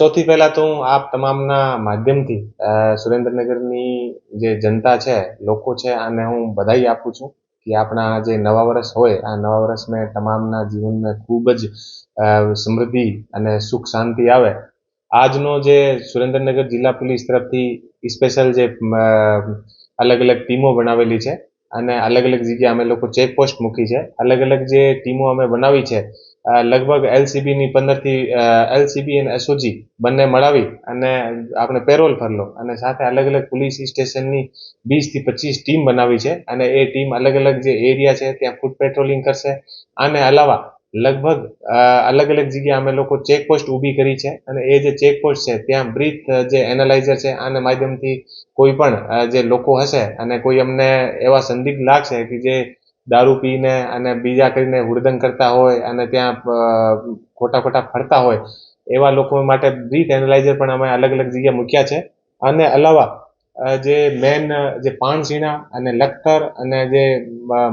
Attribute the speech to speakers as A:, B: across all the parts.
A: સૌથી પહેલા તો હું આપ તમામના માધ્યમથી સુરેન્દ્રનગરની જે જનતા છે, લોકો છે, આને હું બધાઈ આપું છું કે આપણા જે નવા વર્ષ હોય, આ નવા વર્ષમાં તમામના જીવનમાં ખૂબ જ સમૃદ્ધિ અને સુખ શાંતિ આવે. આજનો જે સુરેન્દ્રનગર જિલ્લા પોલીસ તરફથી સ્પેશિયલ જે અલગ અલગ ટીમો બનાવેલી છે અને અલગ અલગ જગ્યાએ અમે લોકો ચેકપોસ્ટ મૂકી છે. અલગ અલગ જે ટીમો અમે બનાવી છે, લગભગ એલસીબીની 15થી એલસીબી અને એસઓજી બંને મળાવી અને આપણે પેરોલ ભરલો અને સાથે અલગ અલગ પોલીસ સ્ટેશનની 20 થી 25 ટીમ બનાવી છે અને એ ટીમ અલગ અલગ જે એરિયા છે ત્યાં ફૂટ પેટ્રોલિંગ કરશે. આને અલાવા લગભગ અલગ અલગ જગ્યાએ અમે લોકો ચેકપોસ્ટ ઊભી કરી છે અને એ જે ચેકપોસ્ટ છે ત્યાં બ્રીથ જે એનાલાઇઝર છે આના માધ્યમથી કોઈ પણ જે લોકો હશે અને કોઈ અમને એવા સંદિગ્ધ લાગશે કે જે દારૂ પીને અને બીજા કરીને હુડદંગ કરતા હોય અને ત્યાં ખોટા ખોટા ફરતા હોય, એવા લોકો માટે બ્રીથ એનાલાઇઝર પણ અમે અલગ અલગ જગ્યાએ મૂક્યા છે. અને અલાવા જે મેન જે પાણસીણા અને લખતર અને જે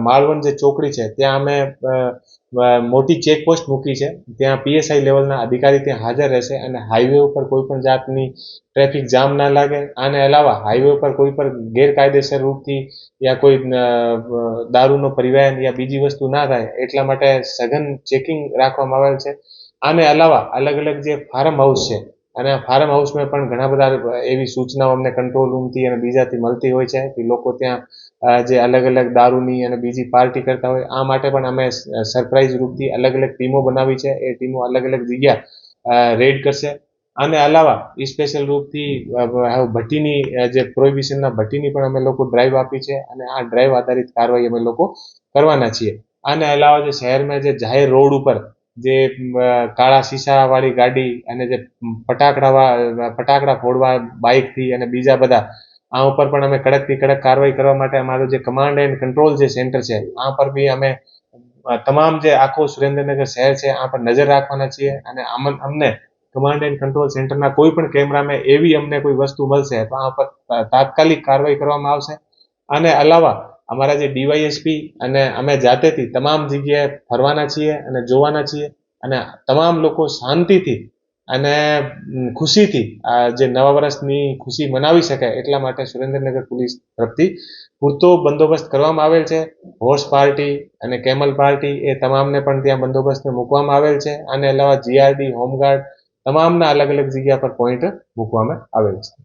A: માળવણ જે ચોકડી છે ત્યાં અમે મોટી ચેકપોસ્ટ મૂકી છે. ત્યાં પીએસઆઈ લેવલના અધિકારી ત્યાં હાજર રહેશે અને હાઈવે ઉપર કોઈ પણ જાતની ટ્રાફિક જામ ના લાગે. આને અલાવા હાઈવે ઉપર કોઈ પણ ગેરકાયદેસર રૂપથી યા કોઈ દારૂનો પરિવહન યા બીજી વસ્તુ ના થાય એટલા માટે સઘન ચેકિંગ રાખવામાં આવેલ છે. આને અલાવા અલગ અલગ જે ફાર્મ હાઉસ છે અને ફાર્મ હાઉસમાં પણ ઘણા બધા એવી સૂચનાઓ અમને કંટ્રોલ રૂમથી અને બીજાથી મળતી હોય છે કે લોકો ત્યાં જે અલગ અલગ દારૂની અને બીજી પાર્ટી કરતા હોય, આ માટે પણ અમે સરપ્રાઇઝ રૂપથી અલગ અલગ ટીમો બનાવી છે. એ ટીમો અલગ અલગ જગ્યા રેડ કરશે. આને અલાવા સ્પેશિયલ રૂપથી ભટ્ટીની જે પ્રોહિબિશનના ભટ્ટીની પણ અમે લોકો ડ્રાઈવ આપી છે અને આ ડ્રાઈવ આધારિત કાર્યવાહી અમે લોકો કરવાના છીએ. આને અલાવા જે શહેરમાં જે જાહેર રોડ ઉપર જે કાળા શીશા વાળી ગાડી અને જે ફટાકડા ફોડવા બાઇકથી અને બીજા બધા, આ ઉપર પણ અમે કડકથી કડક કાર્યવાહી કરવા માટે અમારું જે કમાન્ડ એન્ડ કંટ્રોલ જે સેન્ટર છે આ પર બી અમે તમામ જે આખું સુરેન્દ્રનગર શહેર છે આ પર નજર રાખવાના છીએ. અને અમને કમાન્ડ એન્ડ કંટ્રોલ સેન્ટરના કોઈ પણ કેમેરામાં એવી અમને કોઈ વસ્તુ મળશે તો આ પર તાત્કાલિક કાર્યવાહી કરવામાં આવશે. આને અલાવા અમારા જે ડીવાયએસપી અને અમે જાતેથી તમામ જગ્યાએ ફરવાના છીએ અને જોવાના છીએ અને તમામ લોકો શાંતિથી અને ખુશીથી આ જે નવા વર્ષની ખુશી મનાવી શકે એટલા માટે સુરેન્દ્રનગર પોલીસ તરફથી પૂરતો બંદોબસ્ત કરવામાં આવેલ છે. હોર્સ પાર્ટી અને કેમલ પાર્ટી એ તમામને પણ ત્યાં બંદોબસ્ત મૂકવામાં આવેલ છે. આને અલાવા જીઆરડી, હોમગાર્ડ તમામના અલગ અલગ જગ્યા પર પોઈન્ટ મૂકવામાં આવેલ છે.